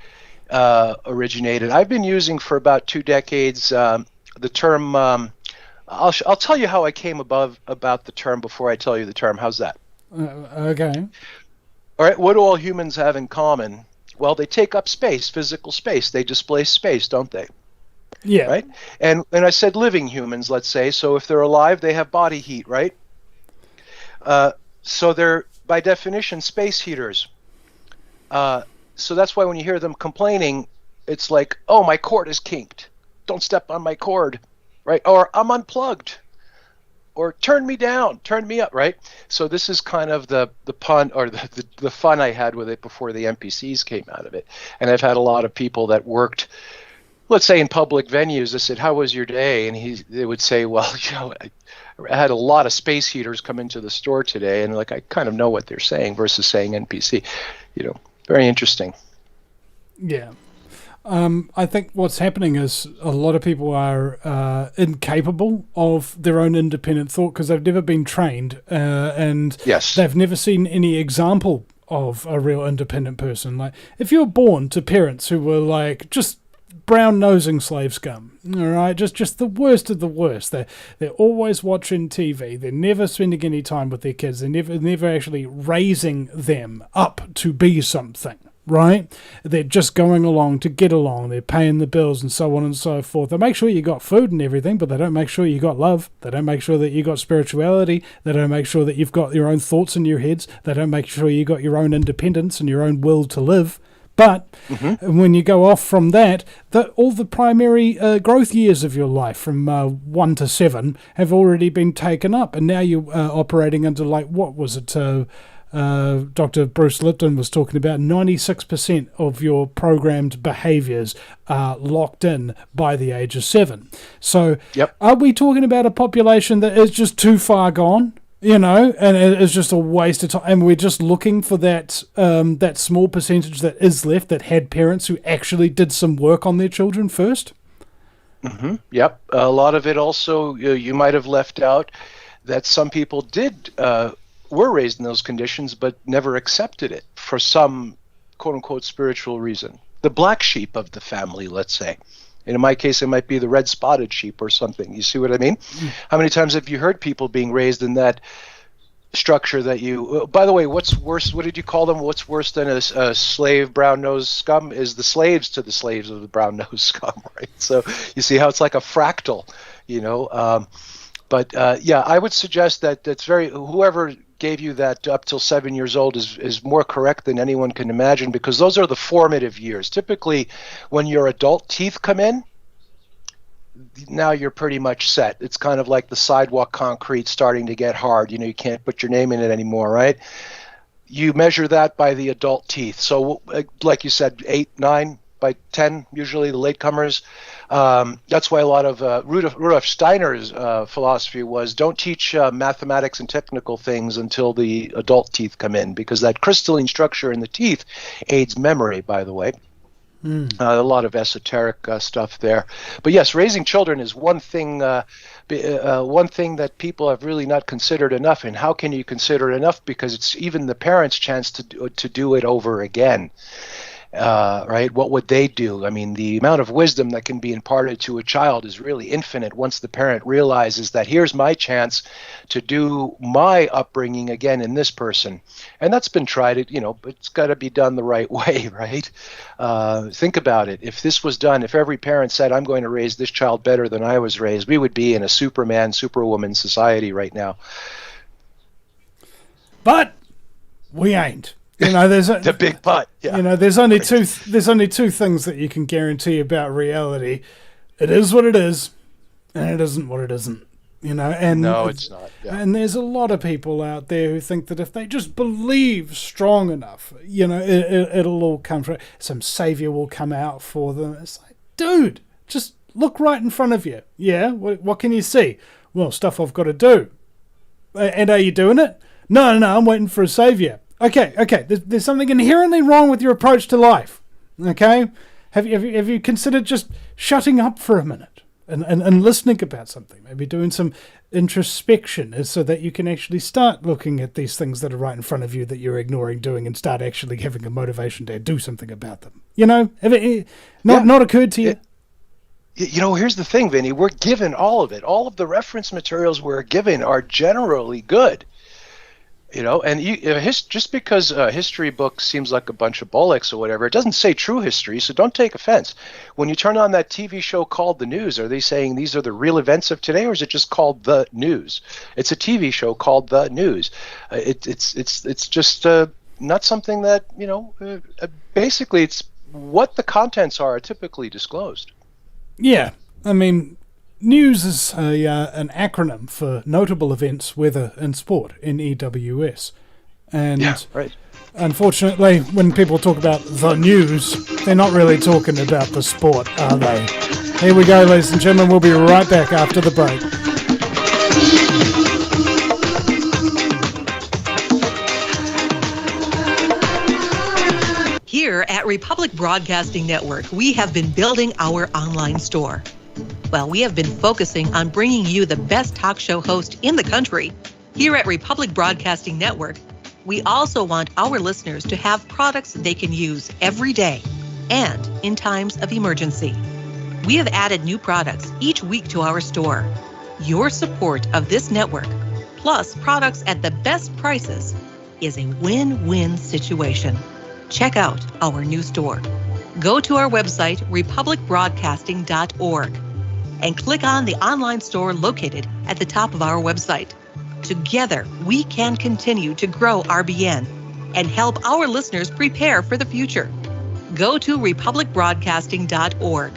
originated. I've been using for about 2 decades the term. I'll tell you how I came about the term before I tell you the term. How's that? Okay. All right. What do all humans have in common? Well, they take up space, physical space. They displace space, don't they? Yeah. Right. And I said living humans, let's say. So if they're alive, they have body heat, right? So they're by definition space heaters. So that's why when you hear them complaining, it's like, oh, my cord is kinked. Don't step on my cord, right? Or I'm unplugged. Or turn me down, turn me up, right? So this is kind of the pun or the fun I had with it before the NPCs came out of it. And I've had a lot of people that worked, let's say in public venues. I said, how was your day? And they would say, well, I had a lot of space heaters come into the store today. And like, I kind of know what they're saying versus saying NPC, very interesting. Yeah. I think what's happening is a lot of people are incapable of their own independent thought because they've never been trained and yes. They've never seen any example of a real independent person. Like if you're born to parents who were like just brown-nosing slave scum, all right, just the worst of the worst. They're always watching TV. They're never spending any time with their kids. They're never actually raising them up to be something. Right? They're just going along to get along. They're paying the bills and so on and so forth. They make sure you got food and everything, but they don't make sure you got love. They don't make sure that you got spirituality. They don't make sure that you've got your own thoughts in your heads. They don't make sure you got your own independence and your own will to live. But when you go off from that, all the primary growth years of your life from 1 to 7 have already been taken up. And now you're operating under, like, what was it? Dr. Bruce Lipton was talking about 96% of your programmed behaviors are locked in by the age of 7. So Are we talking about a population that is just too far gone, and it is just a waste of time, and we're just looking for that that small percentage that is left that had parents who actually did some work on their children first? Yep. A lot of it also, you might have left out that some people were raised in those conditions, but never accepted it for some quote-unquote spiritual reason. The black sheep of the family, let's say. And in my case, it might be the red-spotted sheep or something. You see what I mean? How many times have you heard people being raised in that structure that you... by the way, what's worse? What did you call them? What's worse than a slave brown-nosed scum is the slaves to the slaves of the brown-nosed scum, right? So you see how it's like a fractal, But I would suggest that whoever gave you that up till 7 years old is more correct than anyone can imagine, because those are the formative years. Typically, when your adult teeth come in, now you're pretty much set. It's kind of like the sidewalk concrete starting to get hard. You can't put your name in it anymore, right? You measure that by the adult teeth. So, like you said, 8, 9, by 10, usually the latecomers. That's why a lot of Rudolf Steiner's philosophy was don't teach mathematics and technical things until the adult teeth come in, because that crystalline structure in the teeth aids memory, by the way. A lot of esoteric stuff there. But yes, raising children is one thing that people have really not considered enough. And how can you consider it enough? Because it's even the parents' chance to do it over again. Right? What would they do? I mean, the amount of wisdom that can be imparted to a child is really infinite once the parent realizes that here's my chance to do my upbringing again in this person. And that's been tried, but it's got to be done the right way, right? Think about it. If this was done, if every parent said, I'm going to raise this child better than I was raised, we would be in a Superman, Superwoman society right now. But we ain't. There's the big but. Yeah. There's only two things that you can guarantee about reality. It is what it is, and it isn't what it isn't. And no, it's not. Yeah. And there's a lot of people out there who think that if they just believe strong enough, it'll all come through. Some savior will come out for them. It's like, dude, just look right in front of you. Yeah, what can you see? Well, stuff I've got to do. And are you doing it? No, I'm waiting for a savior. Okay. There's something inherently wrong with your approach to life. Okay, have you considered just shutting up for a minute and listening about something? Maybe doing some introspection so that you can actually start looking at these things that are right in front of you that you're ignoring doing and start actually having a motivation to do something about them. Have it not occurred to you? Here's the thing, Vinny. We're given all of it. All of the reference materials we're given are generally good. And just because a history book seems like a bunch of bollocks or whatever, it doesn't say true history, so don't take offense. When you turn on that TV show called The News, are they saying these are the real events of today, or is it just called The News? It's a TV show called The News. It's just not something that, basically it's what the contents are typically disclosed. Yeah, I mean, news is an acronym for notable events, weather, and sport in EWS. And right. Unfortunately, when people talk about the news, they're not really talking about the sport, are they? Here we go, ladies and gentlemen. We'll be right back after the break. Here at Republic Broadcasting Network, we have been building our online store. Well, we have been focusing on bringing you the best talk show host in the country. Here at Republic Broadcasting Network, we also want our listeners to have products they can use every day and in times of emergency. We have added new products each week to our store. Your support of this network, plus products at the best prices, is a win-win situation. Check out our new store. Go to our website, republicbroadcasting.org, and click on the online store located at the top of our website. Together, we can continue to grow RBN and help our listeners prepare for the future. Go to republicbroadcasting.org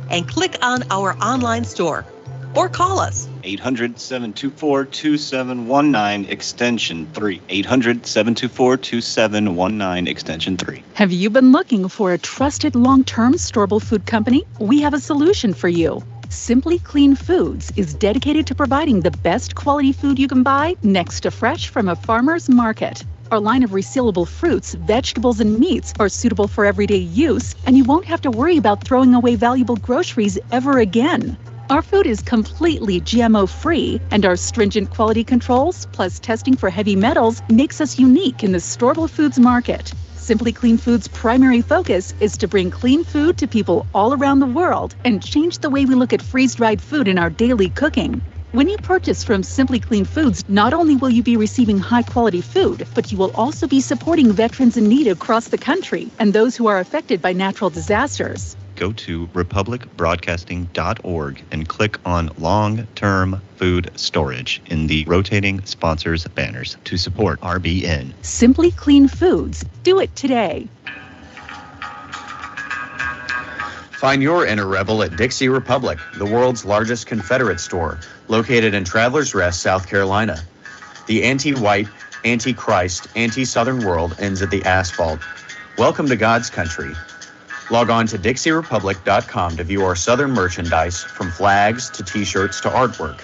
and click on our online store or call us. 800-724-2719, extension 3. 800-724-2719, extension 3. Have you been looking for a trusted long-term storable food company? We have a solution for you. Simply Clean Foods is dedicated to providing the best quality food you can buy next to fresh from a farmer's market. Our line of resealable fruits, vegetables, and meats are suitable for everyday use, and you won't have to worry about throwing away valuable groceries ever again. Our food is completely GMO-free, and our stringent quality controls, plus testing for heavy metals, makes us unique in the storable foods market. Simply Clean Foods' primary focus is to bring clean food to people all around the world and change the way we look at freeze-dried food in our daily cooking. When you purchase from Simply Clean Foods, not only will you be receiving high-quality food, but you will also be supporting veterans in need across the country and those who are affected by natural disasters. Go to republicbroadcasting.org and click on long-term food storage in the rotating sponsors banners to support RBN. Simply Clean Foods. Do it today. Find your inner rebel at Dixie Republic, the world's largest Confederate store, located in Travelers Rest, South Carolina. The anti-white, anti-Christ, anti-Southern world ends at the asphalt. Welcome to God's country. Log on to DixieRepublic.com to view our Southern merchandise, from flags to t-shirts to artwork.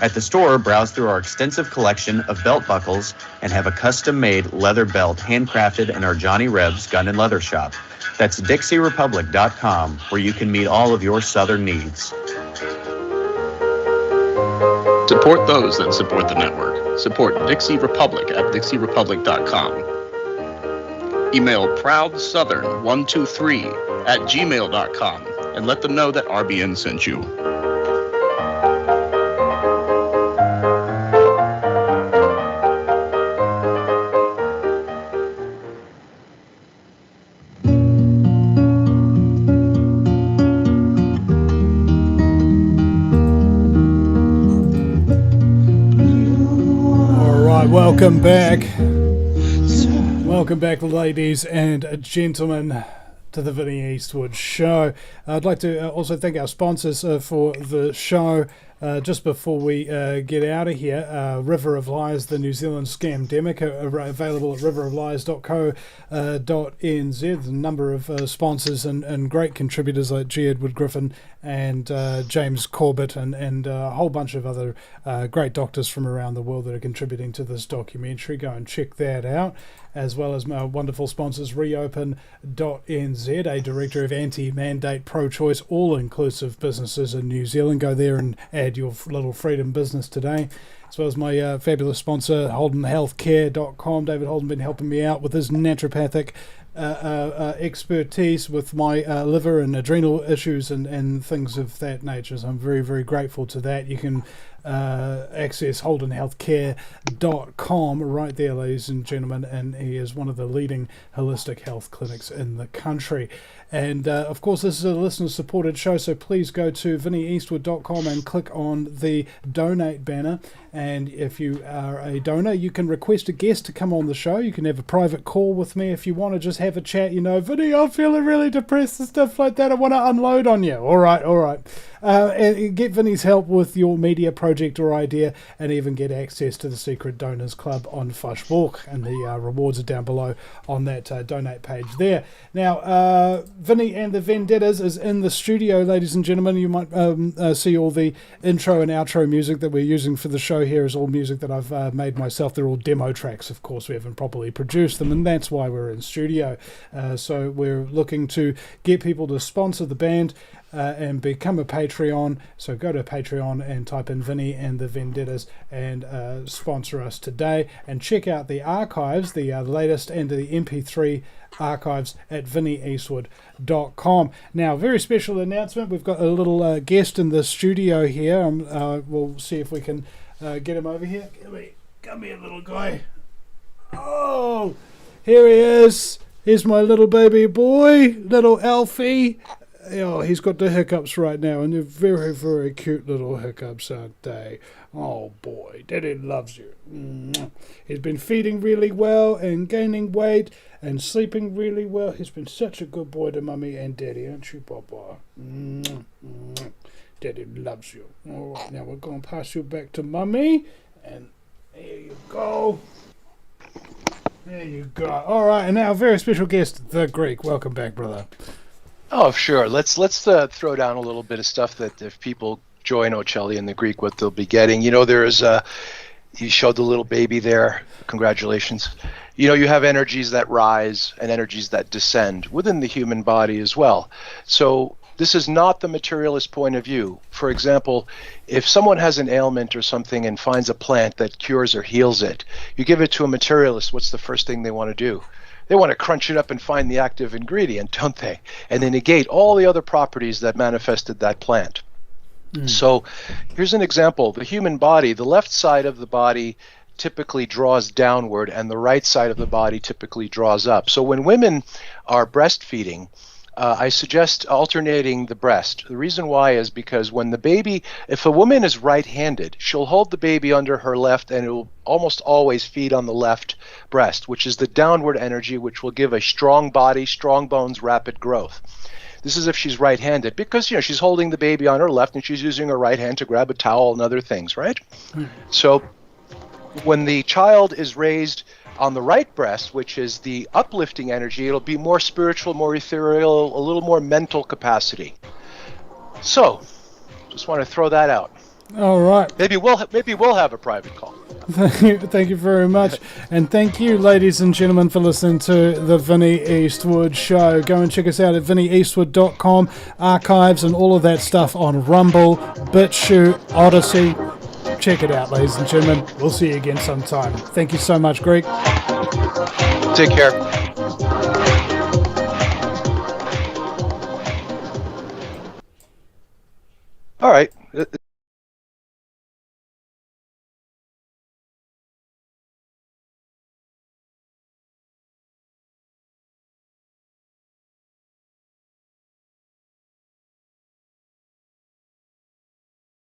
At the store, browse through our extensive collection of belt buckles and have a custom-made leather belt handcrafted in our Johnny Rebs Gun and Leather Shop. That's DixieRepublic.com, where you can meet all of your Southern needs. Support those that support the network. Support Dixie Republic at DixieRepublic.com. Email ProudSouthern123@gmail.com and let them know that RBN sent you. All right, welcome back. Welcome back, ladies and gentlemen, to the Vinny Eastwood Show. I'd like to also thank our sponsors for the show. just before we get out of here, River of Lies, the New Zealand Scamdemic, available at riveroflies.co.nz. There's a number of sponsors and great contributors like G. Edward Griffin and James Corbett and a whole bunch of other great doctors from around the world that are contributing to this documentary. Go and check that out, as well as my wonderful sponsors, Reopen.nz, a directory of anti-mandate, pro-choice, all-inclusive businesses in New Zealand. Go there and add your little freedom business today. As well as my fabulous sponsor, HoldenHealthcare.com. David Holden been helping me out with his naturopathic expertise with my liver and adrenal issues and things of that nature. So I'm very, very grateful to that. You can access HoldenHealthcare.com right there, ladies and gentlemen, and he is one of the leading holistic health clinics in the country. And of course, this is a listener supported show, so please go to VinnyEastwood.com and click on the donate banner. And if you are a donor, you can request a guest to come on the show. You can have a private call with me if you want to just have a chat. You know, Vinny, I'm feeling really depressed and stuff like that. I want to unload on you. All right. And get Vinny's help with your media project or idea, and even get access to the Secret Donors Club on Facebook. And the rewards are down below on that donate page there. Now, Vinny and the Vendettas is in the studio, ladies and gentlemen. You might see all the intro and outro music that we're using for the show here is all music that I've made myself. They're all demo tracks, of course. We haven't properly produced them, and that's why we're in studio. So we're looking to get people to sponsor the band and become a Patreon. So go to Patreon and type in Vinny and the Vendettas and sponsor us today. And check out the archives, the latest and the MP3 archives at VinnyEastwood.com. Now, very special announcement. We've got a little guest in the studio here. We'll see if we can get him over here. Come here, little guy. Oh, here he is. Here's my little baby boy, little Alfie. Oh, he's got the hiccups right now, and they're very, very cute little hiccups, aren't they? Oh boy, Daddy loves you. He's been feeding really well and gaining weight and sleeping really well. He's been such a good boy to Mummy and Daddy, aren't you, Papa? Daddy loves you. All right, now we're going to pass you back to Mummy, and there you go. There you go. All right, and now a very special guest, the Greek. Welcome back, brother. Oh, sure. Let's throw down a little bit of stuff that if people join Ocelli and the Greek, what they'll be getting. You know, there is you showed the little baby there. Congratulations. You know, you have energies that rise and energies that descend within the human body as well. So this is not the materialist point of view. For example, if someone has an ailment or something and finds a plant that cures or heals it, you give it to a materialist, what's the first thing they want to do? They want to crunch it up and find the active ingredient, don't they? And they negate all the other properties that manifested that plant. So here's an example. The human body, the left side of the body typically draws downward and the right side of the body typically draws up. So when women are breastfeeding, I suggest alternating the breast. The reason why is because when the baby, if a woman is right-handed, she'll hold the baby under her left and it will almost always feed on the left breast, which is the downward energy, which will give a strong body, strong bones, rapid growth. This is if she's right-handed because, you know, she's holding the baby on her left and she's using her right hand to grab a towel and other things, right? So when the child is raised on the right breast, which is the uplifting energy, it'll be more spiritual, more ethereal, a little more mental capacity. So, just want to throw that out. All right. Maybe we'll have a private call. Thank you very much. And thank you, ladies and gentlemen, for listening to the Vinny Eastwood Show. Go and check us out at VinnyEastwood.com, archives and all of that stuff on Rumble, BitChute, Odyssey. Check it out, ladies and gentlemen. We'll see you again sometime. Thank you so much, Greek. Take care. All right.